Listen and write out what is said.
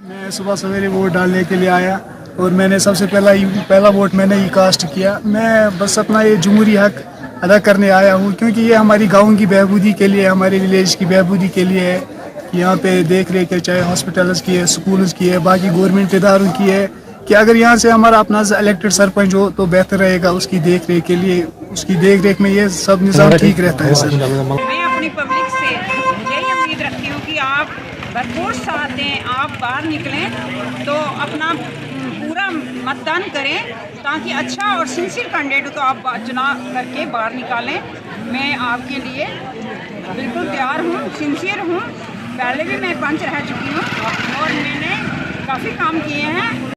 मैं सुबह सवेरे वोट डालने के लिए आया और मैंने सबसे पहला वोट मैंने ही कास्ट किया। मैं बस अपना ये जमहूरी हक अदा करने आया हूँ, क्योंकि ये हमारी गाँव की बहबूदी के लिए, हमारे विलेज की बहबूदी के लिए है कि यहाँ पे देख रेख है, चाहे हॉस्पिटल्स की है, स्कूल्स की है, बाकी गवर्नमेंट इदारों की है, कि अगर यहाँ से हमारा अपना इलेक्टेड सरपंच हो तो बेहतर रहेगा उसकी देख रेख के लिए। उसकी देख रेख में ये सब निज़ाम ठीक रहता है। सर, मैं अपनी पब्लिक से यही उम्मीद रखती हूँ कि आप भरपूर साथ दें, आप बाहर निकलें तो अपना पूरा मतदान करें, ताकि अच्छा और सिंसियर कैंडिडेट हो तो आप चुनाव करके बाहर निकालें। मैं आपके लिए बिल्कुल तैयार हूँ, सिंसियर हूँ। पहले भी मैं पंच रह चुकी हूँ और मैंने काफ़ी काम किए हैं।